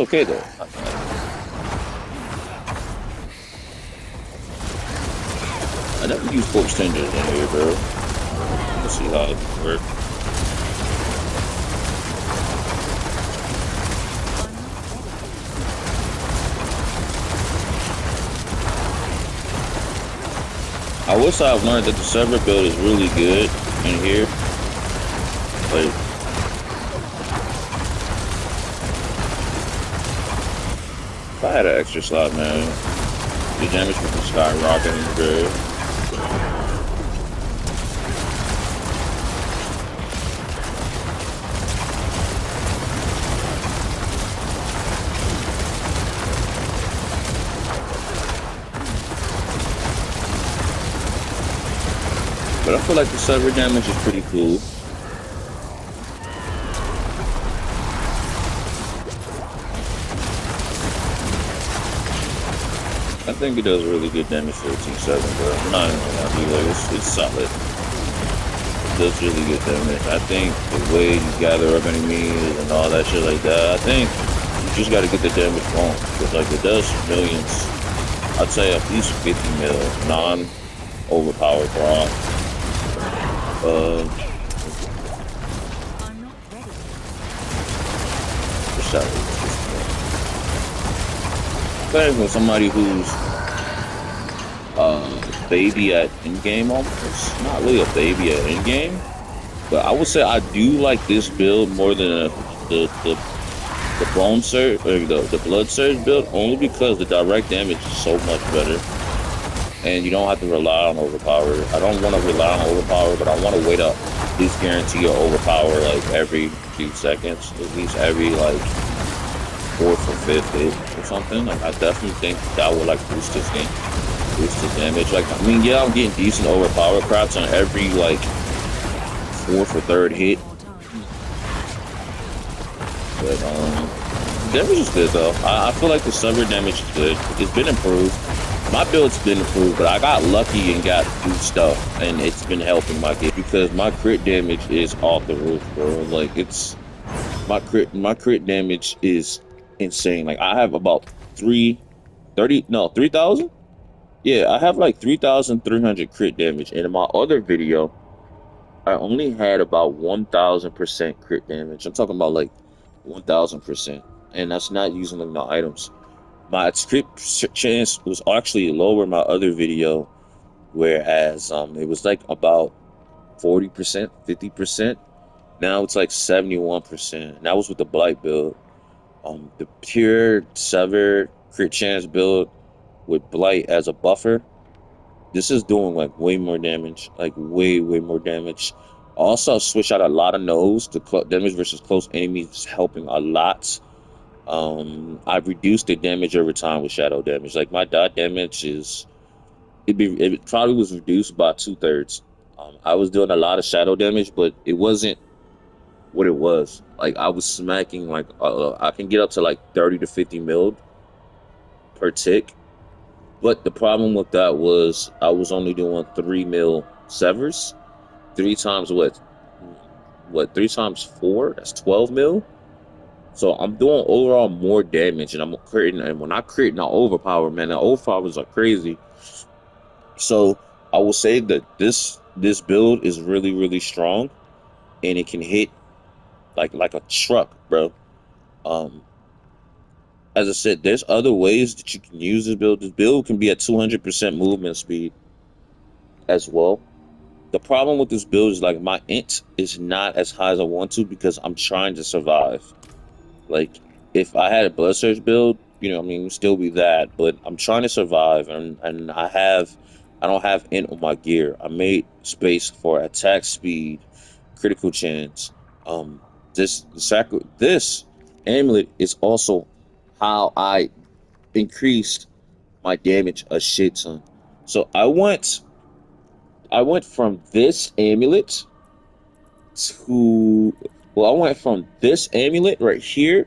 It's okay though. I never use corpse tenders in here, bro. Let's see how it works. I wish I've learned that the Sever build is really good in here. Like, if I had an extra slot, man, the damage would be skyrocketing, bro. But I feel like the Sever damage is pretty cool. I think it does really good damage for a T7, bro. I'm not even gonna be like, it's solid. It does really good damage. I think the way you gather up enemies and all that shit like that, I think you just gotta get the damage wrong. Because like it does millions. I'd say at least 50 mil non-overpowered proc. Especially with somebody who's baby at in-game almost. Not really a baby at in-game, but I would say I do like this build more than the bone surge or the blood surge build, only because the direct damage is so much better. And you don't have to rely on overpower. I don't want to rely on overpower, but I want to wait up. At least guarantee your overpower like every few seconds, at least every like 4th or 5th hit or something. Like I definitely think that would like boost this game, boost the damage. Like I mean, yeah, I'm getting decent overpower craps on every like 4th or 3rd hit, but damage is good though. I feel like the Sever damage is good. It's been improved. My build's been improved, but I got lucky and got new stuff, and it's been helping my game because my crit damage is off the roof, bro. Like it's my crit damage is insane. Like I have about 3,000. Yeah, I have like 3,300 crit damage, and in my other video, I only had about 1,000% crit damage. I'm talking about like 1,000%, and that's not using like no items. My script chance was actually lower in my other video, whereas it was like about 40%, 50%. Now it's like 71%. And that was with the blight build. The pure sever crit chance build with blight as a buffer. This is doing like way more damage, like way more damage. Also, switch out a lot of nodes. The damage versus close enemies is helping a lot. I've reduced the damage over time with shadow damage. Like my dot damage it probably was reduced by 2/3. I was doing a lot of shadow damage, but it wasn't what it was. Like I was smacking like I can get up to like 30 to 50 mil per tick. But the problem with that was I was only doing 3 mil severs. 3 times what? What 3 times 4? That's 12 mil. So I'm doing overall more damage, and I'm creating. And when I create now overpower, man, the overpowers are crazy. So I will say that this build is really strong, and it can hit like a truck, bro. Um, as I said, there's other ways that you can use this build. This build can be at 200% movement speed as well. The problem with this build is like my int is not as high as I want to because I'm trying to survive. Like, if I had a blood surge build, you know, I mean, it would still be that, but I'm trying to survive, and I don't have int on my gear. I made space for attack speed, critical chance. Um, this amulet is also how I increased my damage a shit ton. So I went from this amulet to, well, I went from this amulet right here.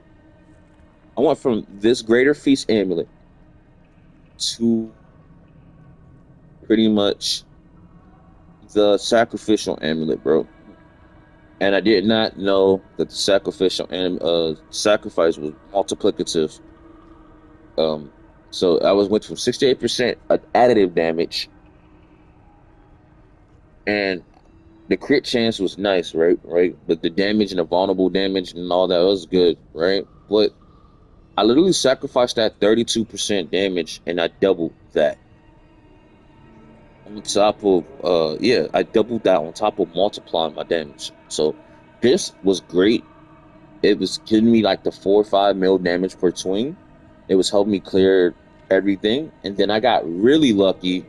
I went from this Greater Feast amulet to pretty much the sacrificial amulet, bro. and I did not know that the sacrificial and sacrifice was multiplicative. Um, so I was went from 68% additive damage, and the crit chance was nice, right? Right, but the damage and the vulnerable damage and all that was good, right? But I literally sacrificed that 32% damage, and I doubled that on top of yeah, I doubled that on top of multiplying my damage. So this was great. It was giving me like the 4 or 5 mil damage per swing. It was helping me clear everything. And then I got really lucky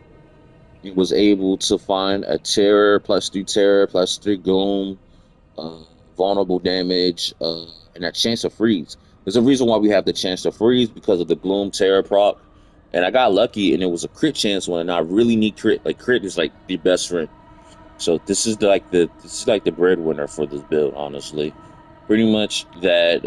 and was able to find a terror plus 3 gloom, uh, vulnerable damage, and a chance to freeze. There's a reason why we have the chance to freeze because of the gloom terror proc. And I got lucky and it was a crit chance one. And I really need crit. Like crit is like the best friend. So this is like the breadwinner for this build, honestly. Pretty much that